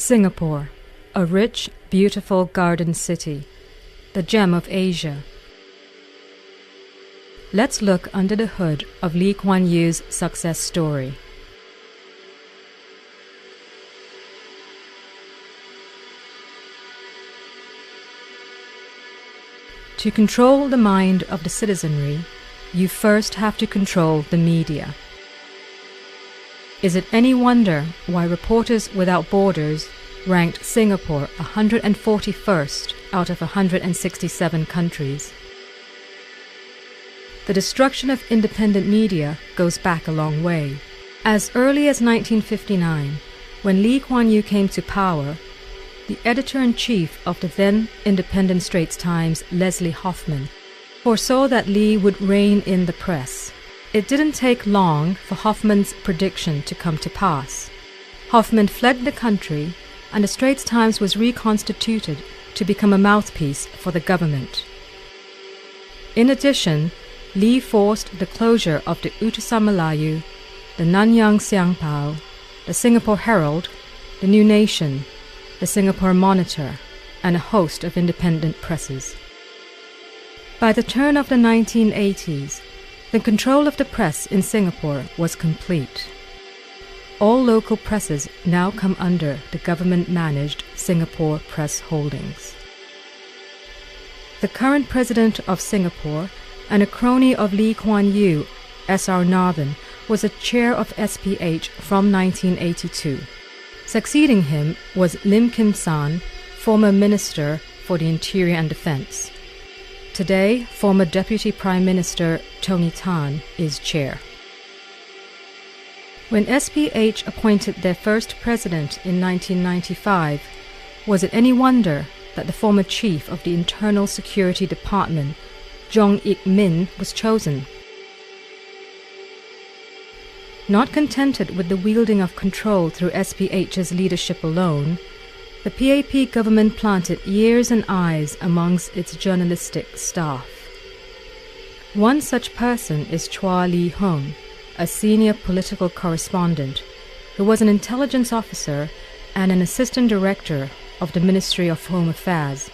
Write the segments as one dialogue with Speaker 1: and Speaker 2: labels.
Speaker 1: Singapore, a rich, beautiful garden city, the gem of Asia. Let's look under the hood of Lee Kuan Yew's success story. To control the mind of the citizenry, you first have to control the media. Is it any wonder why Reporters Without Borders ranked Singapore 141st out of 167 countries? The destruction of independent media goes back a long way. As early as 1959, when Lee Kuan Yew came to power, the editor-in-chief of the then independent Straits Times, Leslie Hoffman, foresaw that Lee would rein in the press. It didn't take long for Hoffman's prediction to come to pass. Hoffman fled the country, and the Straits Times was reconstituted to become a mouthpiece for the government. In addition, Lee forced the closure of the Utusan Melayu, the Nanyang Siangpao, the Singapore Herald, the New Nation, the Singapore Monitor, and a host of independent presses. By the turn of the 1980s, the control of the press in Singapore was complete. All local presses now come under the government-managed Singapore Press Holdings. The current president of Singapore and a crony of Lee Kuan Yew, S.R. Nathan, was a chair of SPH from 1982. Succeeding him was Lim Kim San, former Minister for the Interior and Defence. Today, former Deputy Prime Minister Tony Tan is chair. When SPH appointed their first president in 1995, was it any wonder that the former chief of the Internal Security Department, Jong Ik Min, was chosen? Not contented with the wielding of control through SPH's leadership alone, the PAP government planted ears and eyes amongst its journalistic staff. One such person is Chua Lee Hung, a senior political correspondent, who was an intelligence officer and an assistant director of the Ministry of Home Affairs.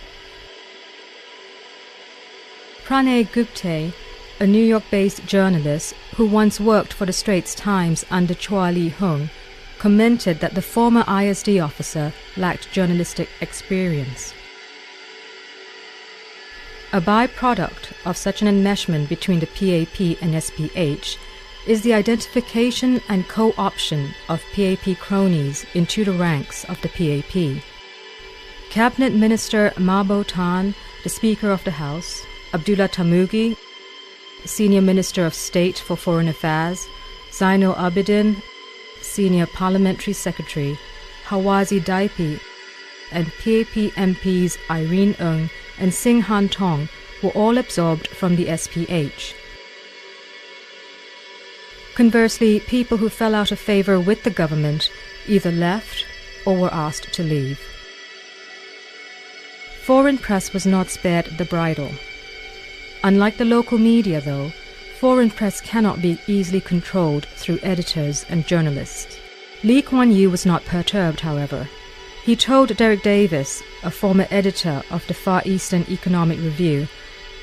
Speaker 1: Pranay Gupte, a New York-based journalist who once worked for the Straits Times under Chua Lee Hung, commented that the former ISD officer lacked journalistic experience. A byproduct of such an enmeshment between the PAP and SPH is the identification and co-option of PAP cronies into the ranks of the PAP. Cabinet Minister Mabo Tan, the Speaker of the House, Abdullah Tamugi, Senior Minister of State for Foreign Affairs, Zainul Abidin, Senior Parliamentary Secretary, Hawazi Daipi, and PAP MPs Irene Ng and Sing Han Tong were all absorbed from the SPH. Conversely, people who fell out of favour with the government either left or were asked to leave. Foreign press was not spared the bridle. Unlike the local media, though, foreign press cannot be easily controlled through editors and journalists. Lee Kuan Yew was not perturbed, however. He told Derek Davis, a former editor of the Far Eastern Economic Review,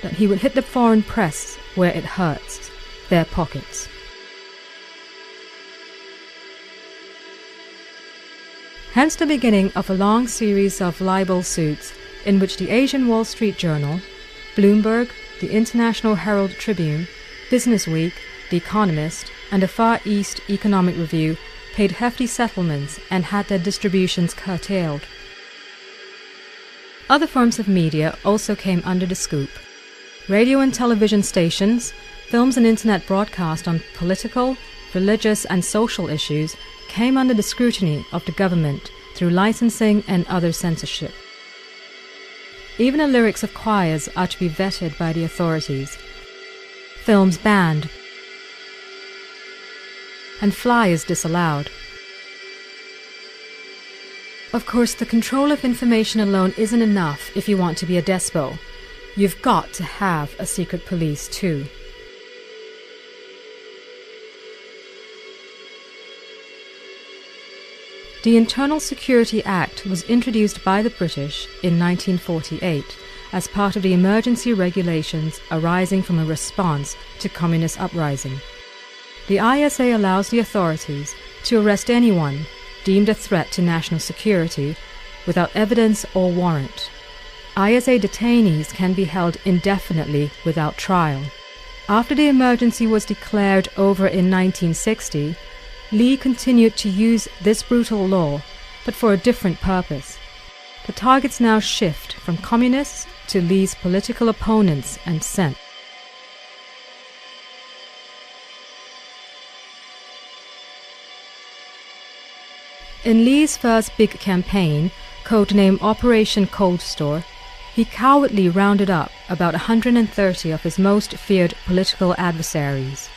Speaker 1: that he would hit the foreign press where it hurts, their pockets. Hence the beginning of a long series of libel suits in which the Asian Wall Street Journal, Bloomberg, the International Herald Tribune, Business Week, The Economist, and the Far East Economic Review paid hefty settlements and had their distributions curtailed. Other forms of media also came under the scoop. Radio and television stations, films and internet broadcast on political, religious and social issues came under the scrutiny of the government through licensing and other censorship. Even the lyrics of choirs are to be vetted by the authorities. Films banned, and flyers disallowed. Of course, the control of information alone isn't enough if you want to be a despo. You've got to have a secret police too. The Internal Security Act was introduced by the British in 1948 as part of the emergency regulations arising from a response to communist uprising. The ISA allows the authorities to arrest anyone deemed a threat to national security without evidence or warrant. ISA detainees can be held indefinitely without trial. After the emergency was declared over in 1960, Lee continued to use this brutal law, but for a different purpose. The targets now shift from communists to Lee's political opponents and sent. In Lee's first big campaign, codenamed Operation Cold Store, he cowardly rounded up about 130 of his most feared political adversaries.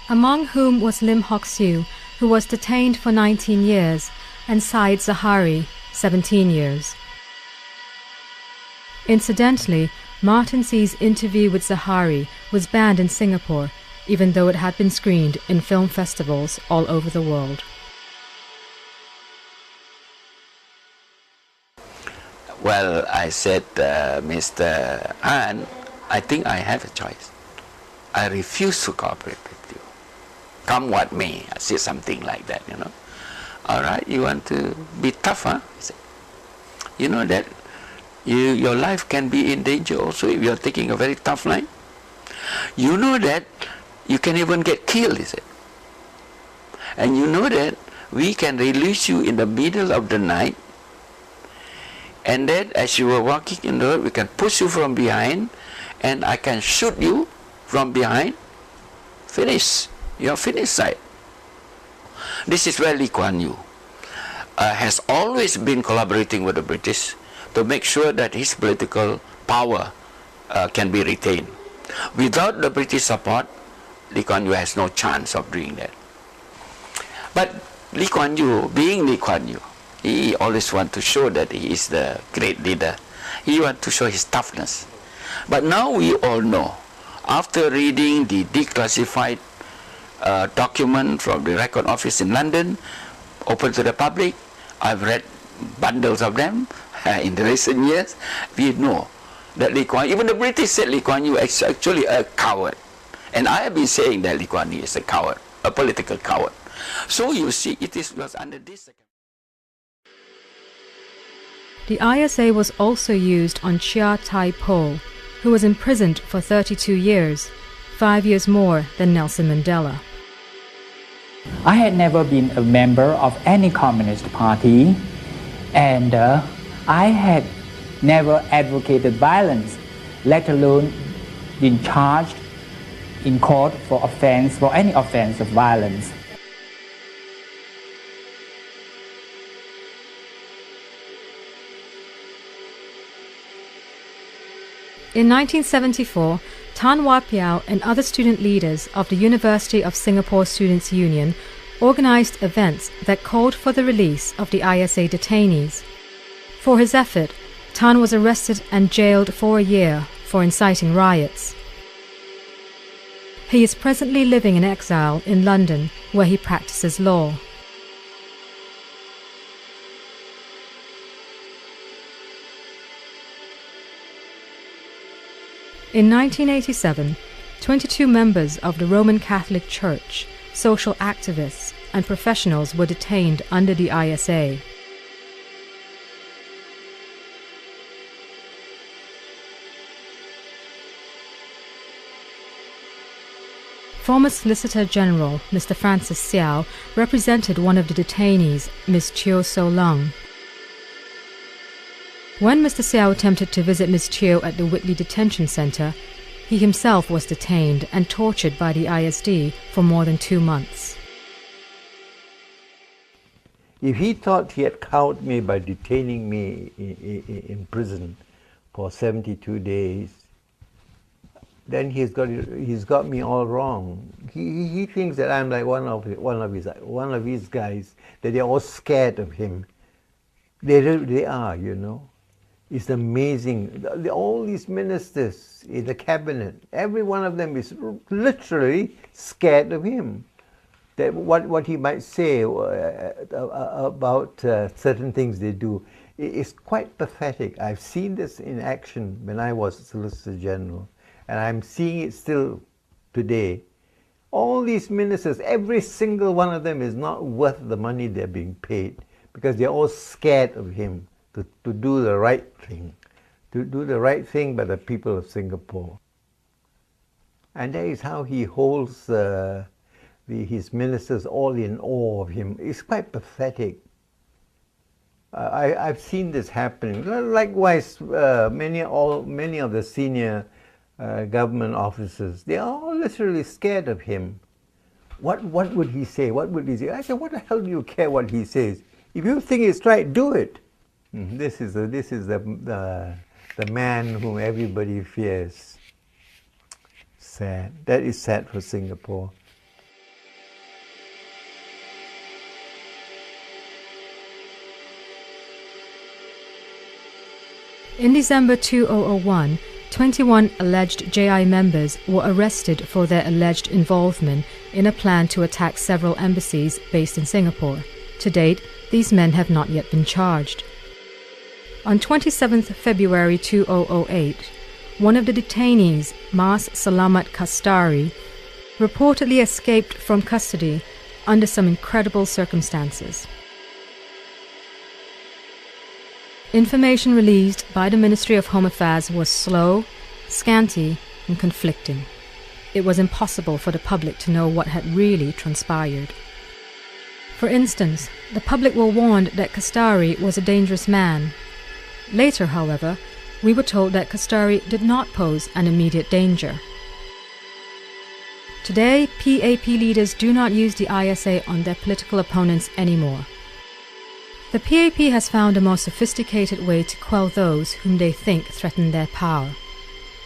Speaker 1: Among whom was Lim Hock Siew, who was detained for 19 years, and Said Zahari, 17 years. Incidentally, Martin See's interview with Zahari was banned in Singapore, even though it had been screened in film festivals all over the world.
Speaker 2: Well, I said, Mr. Han, I think I have a choice. I refuse to cooperate with you. Come what may. I said something like that, you know. All right, you want to be tough, huh? He said, you know that your life can be in danger also if you're taking a very tough line. You know that you can even get killed, he said. And you know that we can release you in the middle of the night, and then as you were walking in the road, we can push you from behind, and I can shoot you from behind. Finish. You're finished, side. This is where Lee Kuan Yew has always been collaborating with the British to make sure that his political power can be retained. Without the British support, Lee Kuan Yew has no chance of doing that. But Lee Kuan Yew, being Lee Kuan Yew, he always wants to show that he is the great leader. He wants to show his toughness. But now we all know, after reading the declassified document from the Record Office in London, open to the public, I've read bundles of them in the recent years, we know that Lee Kuan Yew, even the British said Lee Kuan Yew is actually a coward. And I have been saying that Lee Kuan Yew is a coward, a political coward. So you see, was under this.
Speaker 1: The ISA was also used on Chia Tai Po, who was imprisoned for 32 years, 5 years more than Nelson Mandela.
Speaker 3: I had never been a member of any communist party, and I had never advocated violence, let alone been charged in court for any offense of violence.
Speaker 1: In 1974, Tan Wah Piao and other student leaders of the University of Singapore Students' Union organized events that called for the release of the ISA detainees. For his effort, Tan was arrested and jailed for a year for inciting riots. He is presently living in exile in London, where he practices law. In 1987, 22 members of the Roman Catholic Church, social activists, and professionals were detained under the ISA. Former Solicitor General Mr. Francis Xiao represented one of the detainees, Ms. Chiu So Lung. When Mr. Xiao attempted to visit Ms. Chiu at the Whitley Detention Centre, he himself was detained and tortured by the ISD for more than 2 months.
Speaker 4: If he thought he had cowed me by detaining me in prison for 72 days, then he's got me all wrong. He thinks that I'm like one of his guys, that they're all scared of him. They are, you know. It's amazing. All these ministers in the cabinet, every one of them is literally scared of him. That what he might say about certain things they do is quite pathetic. I've seen this in action when I was Solicitor General, and I'm seeing it still today. All these ministers, every single one of them is not worth the money they're being paid, because they're all scared of him to do the right thing, to do the right thing by the people of Singapore. And that is how he holds his ministers all in awe of him. It's quite pathetic. I've seen this happening. Likewise, many of the senior government officers, they are all literally scared of him. What would he say? What would he say? I said, what the hell do you care what he says? If you think it's right, do it. This is the man whom everybody fears. Sad. That is sad for Singapore.
Speaker 1: In December 2001, 21 alleged JI members were arrested for their alleged involvement in a plan to attack several embassies based in Singapore. To date, these men have not yet been charged. On 27 February 2008, one of the detainees, Mas Salamat Kastari, reportedly escaped from custody under some incredible circumstances. Information released by the Ministry of Home Affairs was slow, scanty, and conflicting. It was impossible for the public to know what had really transpired. For instance, the public were warned that Kastari was a dangerous man. Later, however, we were told that Kastari did not pose an immediate danger. Today, PAP leaders do not use the ISA on their political opponents anymore. The PAP has found a more sophisticated way to quell those whom they think threaten their power: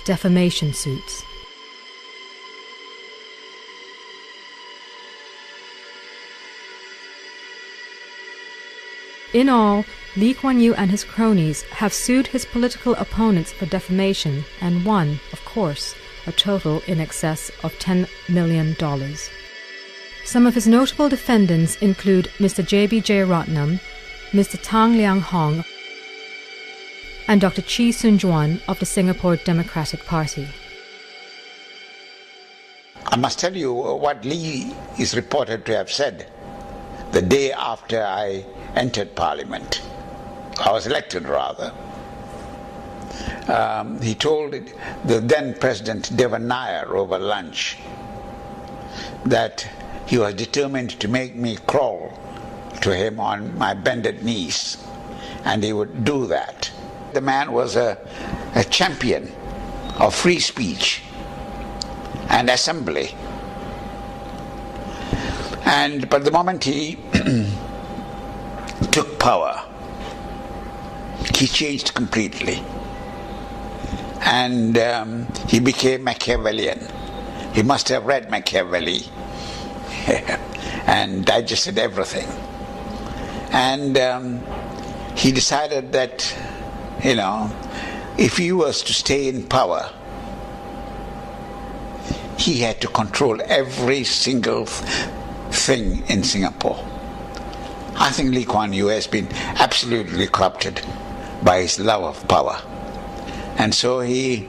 Speaker 1: defamation suits. In all, Lee Kuan Yew and his cronies have sued his political opponents for defamation and won, of course, a total in excess of $10 million. Some of his notable defendants include Mr. J.B. Jeyaretnam, Mr. Tang Liang Hong, and Dr. Chee Soon Juan of the Singapore Democratic Party.
Speaker 5: I must tell you what Lee is reported to have said the day after I entered Parliament. I was elected, rather. He told the then President Devan Nair over lunch that he was determined to make me crawl to him on my bended knees, and he would do that. The man was a champion of free speech and assembly. But the moment he took power, he changed completely. And he became Machiavellian. He must have read Machiavelli and digested everything. And he decided that, if he was to stay in power, he had to control every single thing in Singapore. I think Lee Kuan Yew has been absolutely corrupted by his love of power. And so he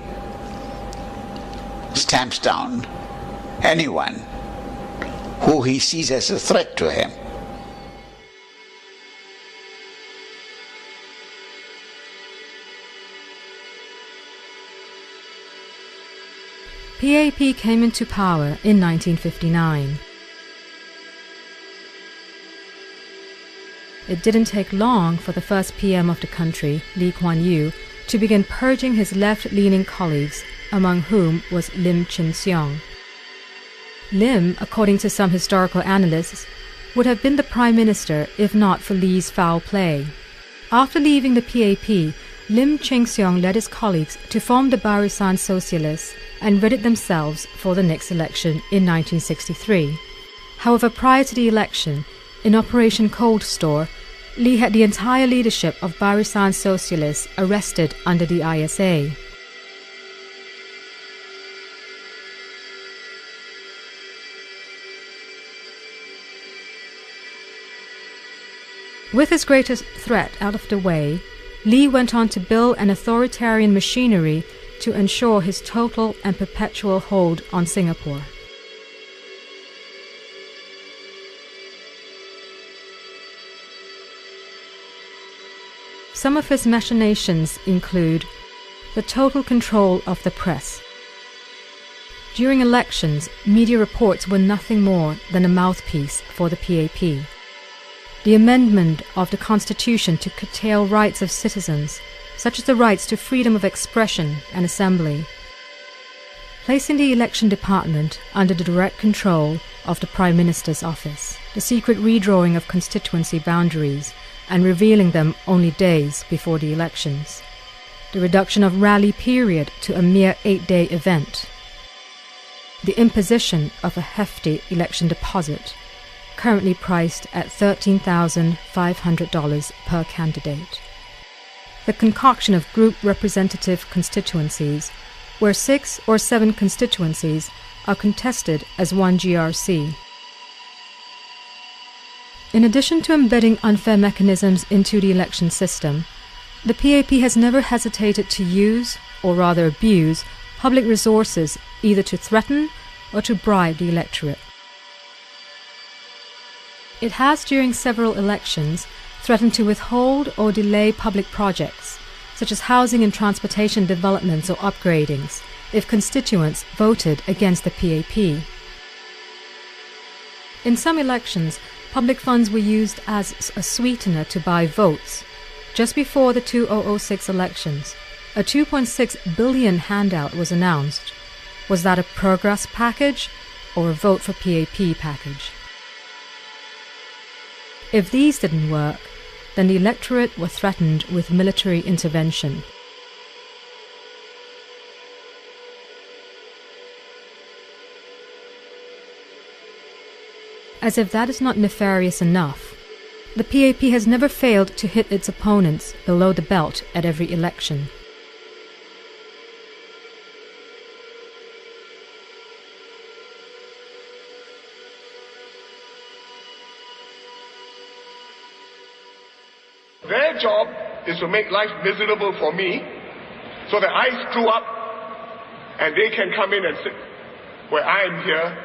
Speaker 5: stamps down anyone who he sees as a threat to him.
Speaker 1: PAP came into power in 1959. It didn't take long for the first PM of the country, Lee Kuan Yew, to begin purging his left-leaning colleagues, among whom was Lim Chin Siong. Lim, according to some historical analysts, would have been the Prime Minister if not for Lee's foul play. After leaving the PAP, Lim Chin Siong led his colleagues to form the Barisan Socialists and readied themselves for the next election in 1963. However, prior to the election, in Operation Cold Store, Lee had the entire leadership of Barisan Socialists arrested under the ISA. With his greatest threat out of the way, Lee went on to build an authoritarian machinery to ensure his total and perpetual hold on Singapore. Some of his machinations include the total control of the press. During elections, media reports were nothing more than a mouthpiece for the PAP. The amendment of the Constitution to curtail rights of citizens, such as the rights to freedom of expression and assembly, placing the election department under the direct control of the Prime Minister's office, the secret redrawing of constituency boundaries and revealing them only days before the elections, the reduction of rally period to a mere 8-day event, the imposition of a hefty election deposit, currently priced at $13,500 per candidate. The concoction of group representative constituencies, where 6 or 7 constituencies are contested as one GRC. In addition to embedding unfair mechanisms into the election system, the PAP has never hesitated to use, or rather abuse, public resources either to threaten or to bribe the electorate. It has, during several elections, threatened to withhold or delay public projects, such as housing and transportation developments or upgradings, if constituents voted against the PAP. In some elections, public funds were used as a sweetener to buy votes. Just before the 2006 elections, a $2.6 billion handout was announced. Was that a progress package or a vote for PAP package? If these didn't work, then the electorate were threatened with military intervention. As if that is not nefarious enough, the PAP has never failed to hit its opponents below the belt at every election.
Speaker 6: Their job is to make life miserable for me so that I screw up and they can come in and sit where I am here,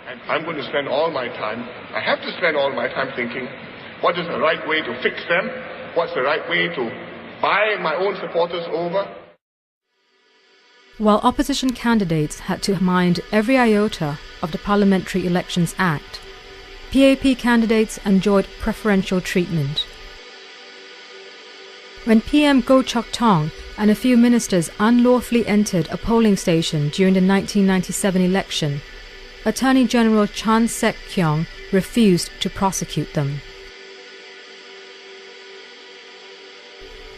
Speaker 6: and I'm going to spend all my time, I have to spend all my time thinking, what is the right way to fix them? What's the right way to buy my own supporters over?
Speaker 1: While opposition candidates had to mind every iota of the Parliamentary Elections Act, PAP candidates enjoyed preferential treatment. When PM Goh Chok Tong and a few ministers unlawfully entered a polling station during the 1997 election, Attorney General Chan Sek Keong refused to prosecute them.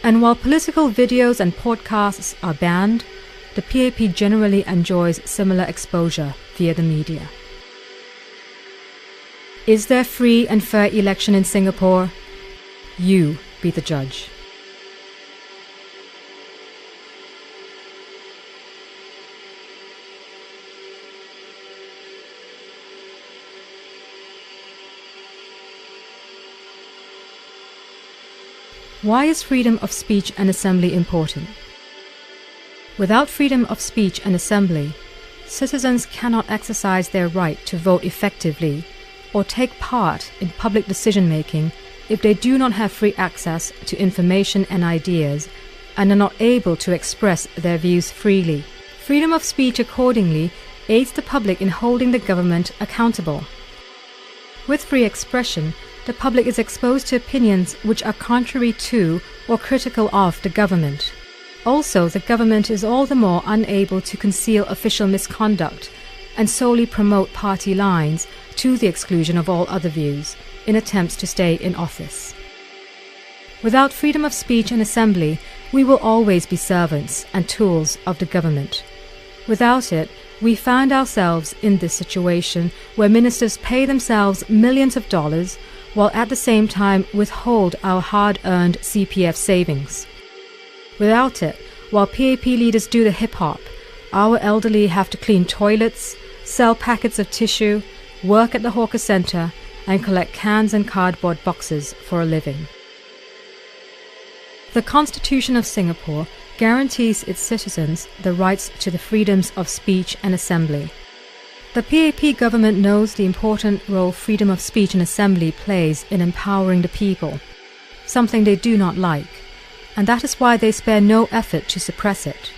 Speaker 1: And while political videos and podcasts are banned, the PAP generally enjoys similar exposure via the media. Is there free and fair election in Singapore? You be the judge. Why is freedom of speech and assembly important? Without freedom of speech and assembly, citizens cannot exercise their right to vote effectively or take part in public decision-making if they do not have free access to information and ideas and are not able to express their views freely. Freedom of speech, accordingly, aids the public in holding the government accountable. With free expression, the public is exposed to opinions which are contrary to or critical of the government. Also, the government is all the more unable to conceal official misconduct and solely promote party lines to the exclusion of all other views in attempts to stay in office. Without freedom of speech and assembly, we will always be servants and tools of the government. Without it, we find ourselves in this situation where ministers pay themselves millions of dollars while at the same time withhold our hard-earned CPF savings. Without it, while PAP leaders do the hip-hop, our elderly have to clean toilets, sell packets of tissue, work at the hawker centre, and collect cans and cardboard boxes for a living. The Constitution of Singapore guarantees its citizens the rights to the freedoms of speech and assembly. The PAP government knows the important role freedom of speech and assembly plays in empowering the people, something they do not like, and that is why they spare no effort to suppress it.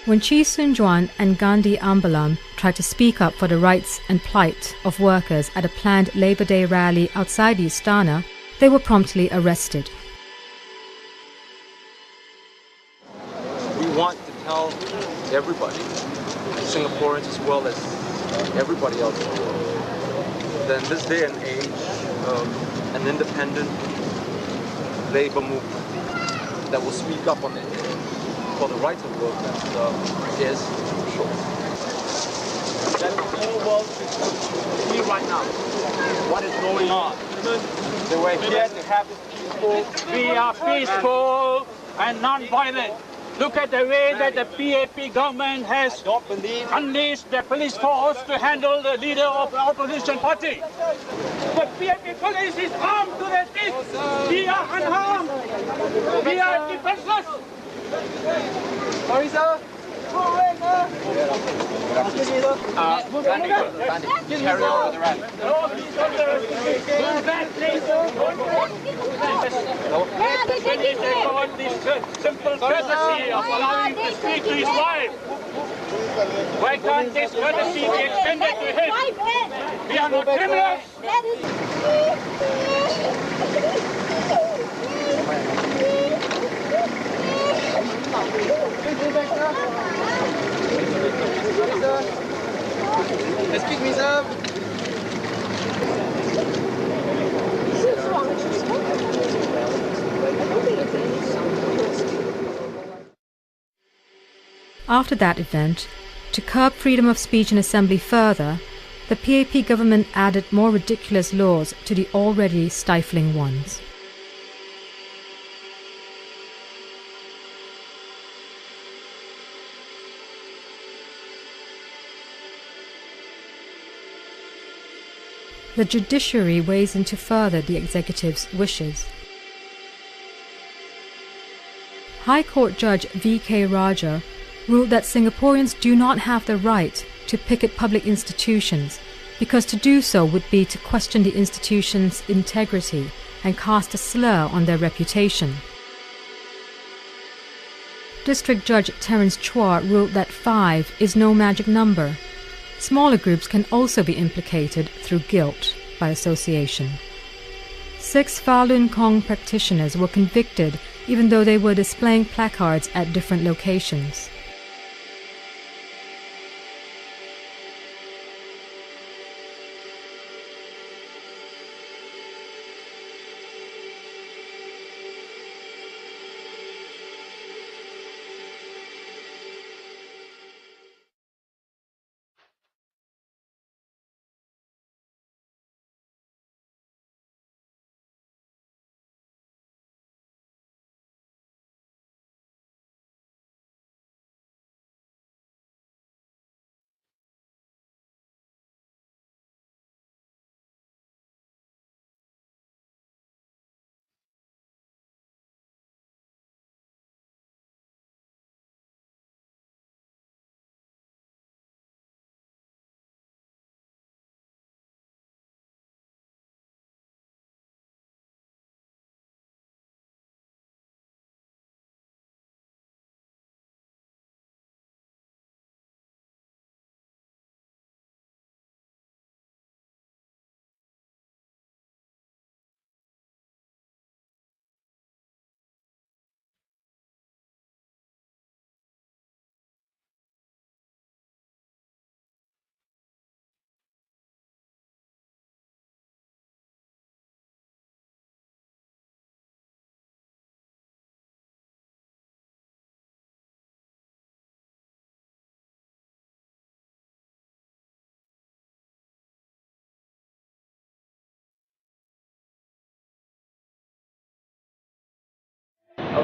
Speaker 1: When Chee Soon Juan and Gandhi Ambalam tried to speak up for the rights and plight of workers at a planned Labour Day rally outside the Istana, they were promptly arrested.
Speaker 7: We want to tell everybody, Singaporeans as well as everybody else in the world, that in this day and age, an independent labour movement that will speak up on it for the rights of workers is crucial. That the whole world should see right now what is going on. So we're here to have this peaceful.
Speaker 8: We are peaceful and non-violent. Look at the way that the PAP government has unleashed the police force to handle the leader of the opposition party. The PAP police is armed to the teeth. We are unharmed. We are defenseless.
Speaker 7: Sorry, sir. Carry on with the rally.
Speaker 8: This simple courtesy of allowing him to speak to his wife. Why can't this courtesy be extended to him? We are not criminals.
Speaker 7: Excuse me, sir.
Speaker 1: After that event, to curb freedom of speech and assembly further, the PAP government added more ridiculous laws to the already stifling ones. The judiciary weighs in to further the executive's wishes. High Court Judge V.K. Raja ruled that Singaporeans do not have the right to picket public institutions because to do so would be to question the institution's integrity and cast a slur on their reputation. District Judge Terence Chua ruled that 5 is no magic number. Smaller groups can also be implicated through guilt by association. 6 Falun Gong practitioners were convicted even though they were displaying placards at different locations.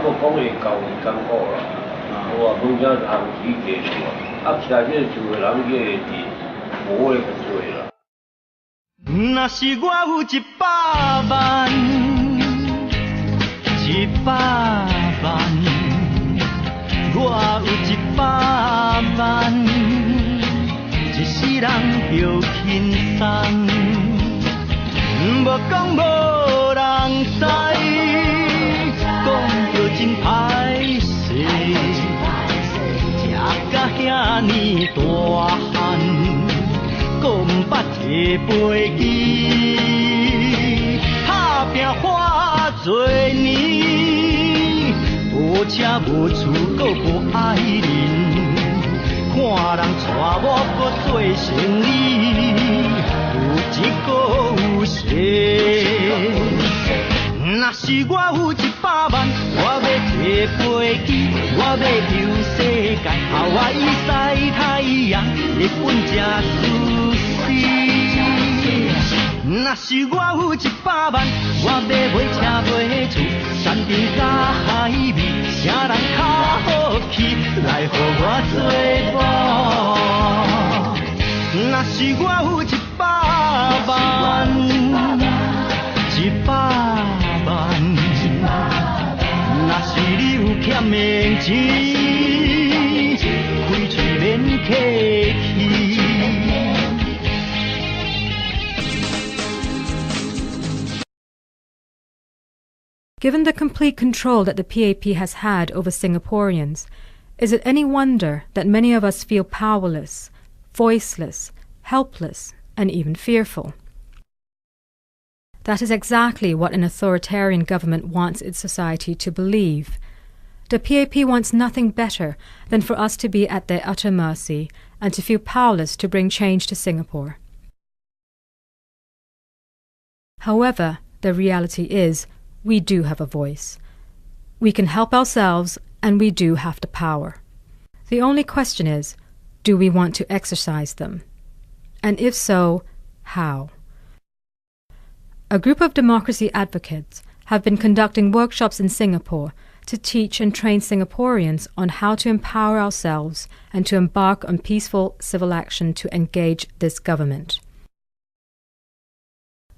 Speaker 9: 国講嘅教育艱苦啦，我話講真行起嘅喎，其他啲做嘅人嘅係冇嘅做啦。
Speaker 10: 若是我有100萬，100萬，我有100萬，一世人著輕鬆，無講無人知，講著真歹勢，食甲遐尼大漢。講毋捌摕飛機，打拼花多年，無車無厝，閣無愛人，看人帶我閣做生理，有一個有勢。若是我有100萬，我要摕飛機，我要遊世界，我以曬太陽，日本才舒適。若是我有100萬，我要買車買厝，山頂甲海邊，啥人較好去，來予我做伴。若是我有100萬，100萬，若是你有欠的錢，開嘴免客氣。
Speaker 1: Given the complete control that the PAP has had over Singaporeans, is it any wonder that many of us feel powerless, voiceless, helpless, and even fearful? That is exactly what an authoritarian government wants its society to believe. The PAP wants nothing better than for us to be at their utter mercy and to feel powerless to bring change to Singapore. However, the reality is, we do have a voice. We can help ourselves, and we do have the power. The only question is, do we want to exercise them? And if so, how? A group of democracy advocates have been conducting workshops in Singapore to teach and train Singaporeans on how to empower ourselves and to embark on peaceful civil action to engage this government.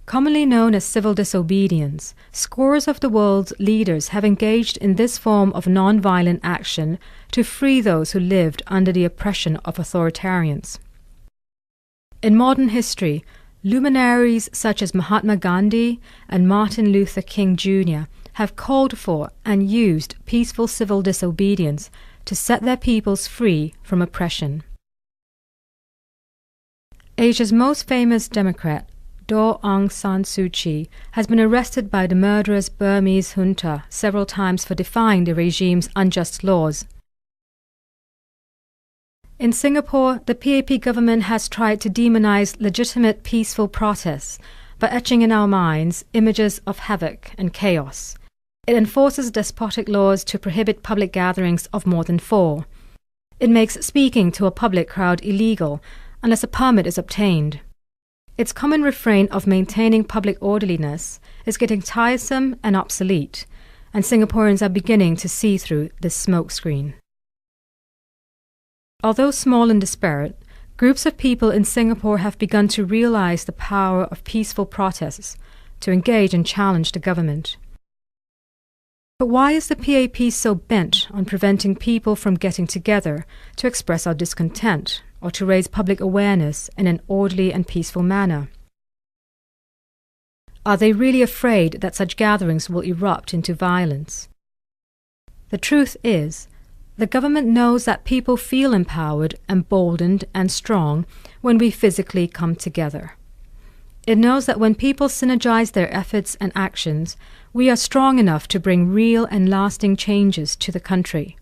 Speaker 1: Commonly known as civil disobedience, scores of the world's leaders have engaged in this form of non-violent action to free those who lived under the oppression of authoritarians. In modern history, luminaries such as Mahatma Gandhi and Martin Luther King Jr. have called for and used peaceful civil disobedience to set their peoples free from oppression. Asia's most famous Democrat, Daw Aung San Suu Kyi, has been arrested by the murderous Burmese junta several times for defying the regime's unjust laws. In Singapore, the PAP government has tried to demonize legitimate peaceful protests by etching in our minds images of havoc and chaos. It enforces despotic laws to prohibit public gatherings of more than 4. It makes speaking to a public crowd illegal unless a permit is obtained. Its common refrain of maintaining public orderliness is getting tiresome and obsolete, and Singaporeans are beginning to see through this smokescreen. Although small and disparate, groups of people in Singapore have begun to realize the power of peaceful protests to engage and challenge the government. But why is the PAP so bent on preventing people from getting together to express our discontent or to raise public awareness in an orderly and peaceful manner? Are they really afraid that such gatherings will erupt into violence? The truth is, the government knows that people feel empowered, emboldened, and strong when we physically come together. It knows that when people synergize their efforts and actions, we are strong enough to bring real and lasting changes to the country.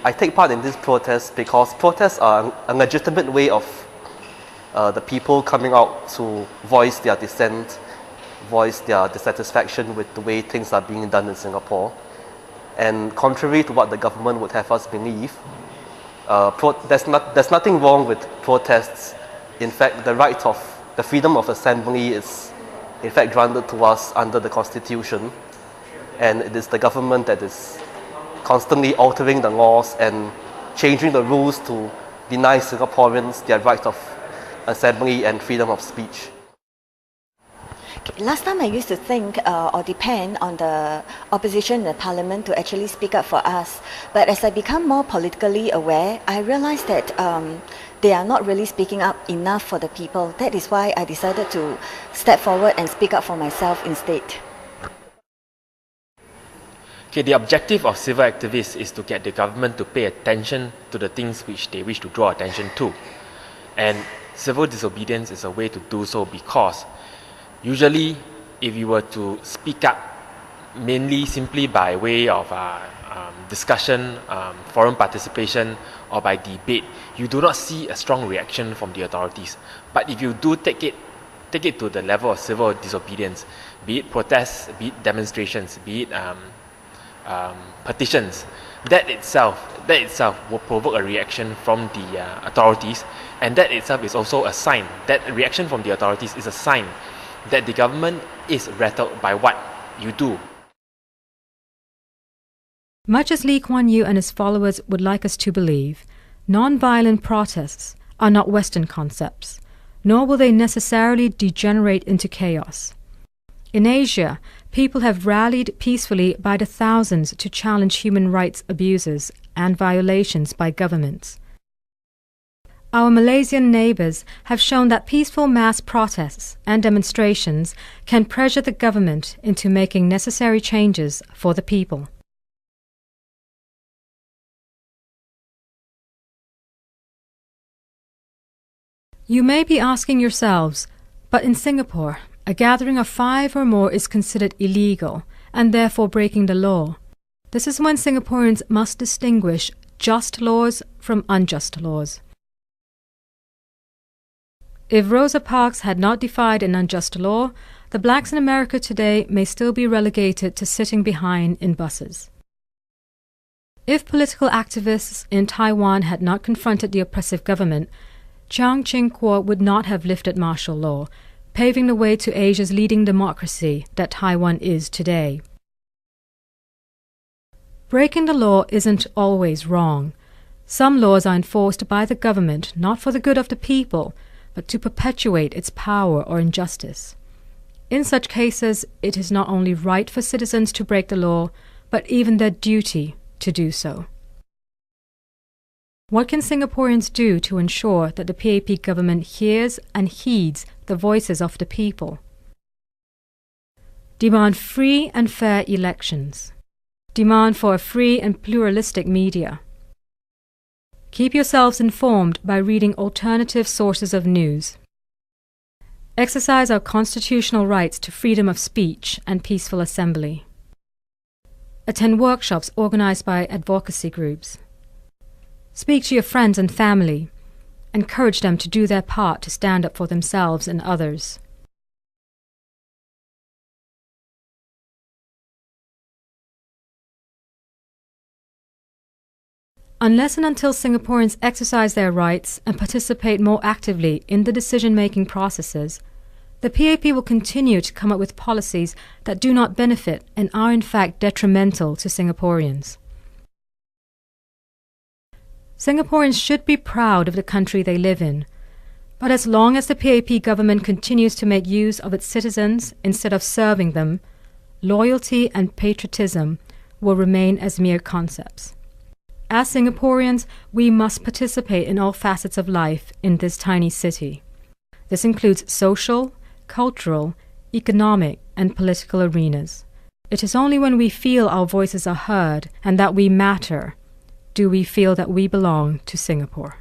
Speaker 11: I take part in these protests because protests are a legitimate way of the people coming out to voice their dissent, voice their dissatisfaction with the way things are being done in Singapore. And contrary to what the government would have us believe, there's nothing wrong with protests. In fact, the freedom of assembly is in fact granted to us under the Constitution, and it is the government that is constantly altering the laws and changing the rules to deny Singaporeans their right of assembly and freedom of speech.
Speaker 12: Last time I used to think or depend on the opposition in the parliament to actually speak up for us. But as I become more politically aware, I realized that they are not really speaking up enough for the people. That is why I decided to step forward and speak up for myself instead.
Speaker 13: Okay, the objective of civil activists is to get the government to pay attention to the things which they wish to draw attention to. And civil disobedience is a way to do so because usually, if you were to speak up mainly simply by way of discussion, forum participation, or by debate, you do not see a strong reaction from the authorities. But if you do take it to the level of civil disobedience, be it protests, be it demonstrations, be it petitions, that itself will provoke a reaction from the authorities, and that itself is also a sign. That reaction from the authorities is a sign that the government is rattled by what you do.
Speaker 1: Much as Lee Kuan Yew and his followers would like us to believe, non-violent protests are not Western concepts, nor will they necessarily degenerate into chaos. In Asia, people have rallied peacefully by the thousands to challenge human rights abuses and violations by governments. Our Malaysian neighbours have shown that peaceful mass protests and demonstrations can pressure the government into making necessary changes for the people. You may be asking yourselves, but in Singapore, a gathering of 5 or more is considered illegal and therefore breaking the law. This is when Singaporeans must distinguish just laws from unjust laws. If Rosa Parks had not defied an unjust law, the blacks in America today may still be relegated to sitting behind in buses. If political activists in Taiwan had not confronted the oppressive government, Chiang Ching-kuo would not have lifted martial law, paving the way to Asia's leading democracy that Taiwan is today. Breaking the law isn't always wrong. Some laws are enforced by the government not for the good of the people, but to perpetuate its power or injustice. In such cases, it is not only right for citizens to break the law, but even their duty to do so. What can Singaporeans do to ensure that the PAP government hears and heeds the voices of the people? Demand free and fair elections. Demand for a free and pluralistic media. Keep yourselves informed by reading alternative sources of news. Exercise our constitutional rights to freedom of speech and peaceful assembly. Attend workshops organized by advocacy groups. Speak to your friends and family. Encourage them to do their part to stand up for themselves and others. Unless and until Singaporeans exercise their rights and participate more actively in the decision-making processes, the PAP will continue to come up with policies that do not benefit and are in fact detrimental to Singaporeans. Singaporeans should be proud of the country they live in, but as long as the PAP government continues to make use of its citizens instead of serving them, loyalty and patriotism will remain as mere concepts. As Singaporeans, we must participate in all facets of life in this tiny city. This includes social, cultural, economic, and political arenas. It is only when we feel our voices are heard and that we matter do we feel that we belong to Singapore.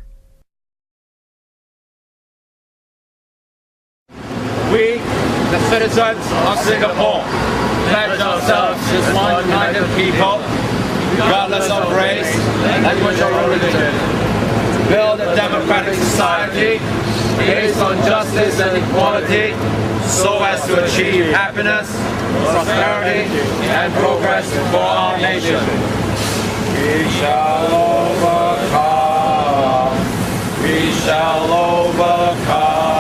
Speaker 14: We, the citizens of Singapore, pledge ourselves as one united people
Speaker 15: regardless of race, language or religion. Build a democratic society based on justice and equality so as to achieve happiness, prosperity and progress for our nation. We shall overcome. We shall overcome.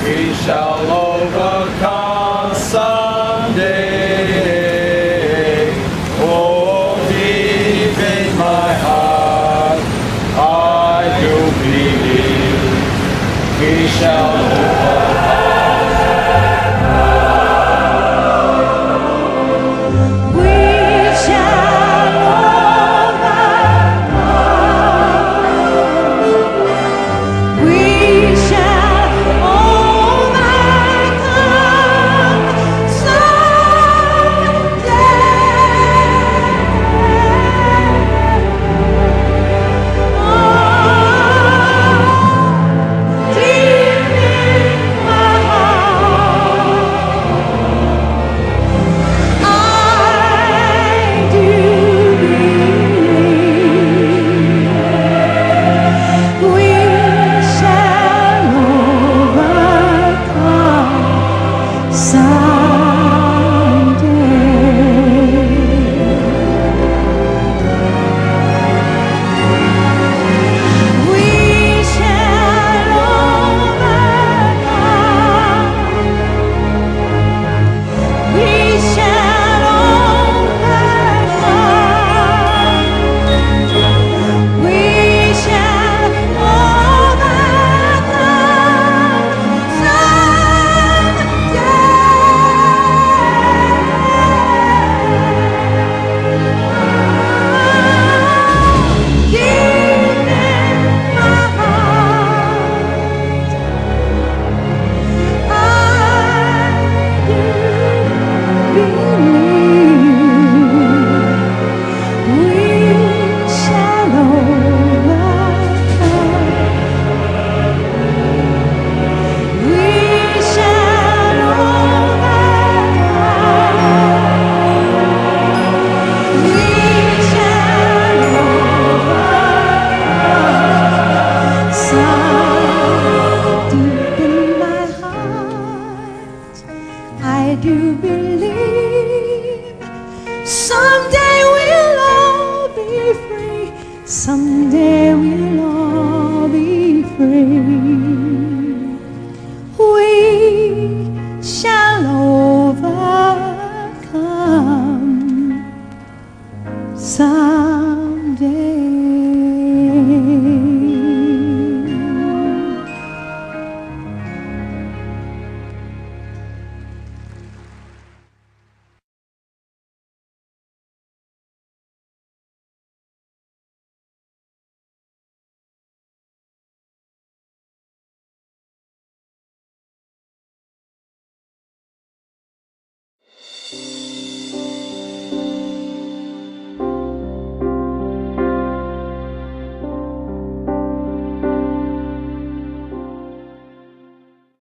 Speaker 15: We shall overcome someday. Oh, deep in my heart, I do believe we shall overcome.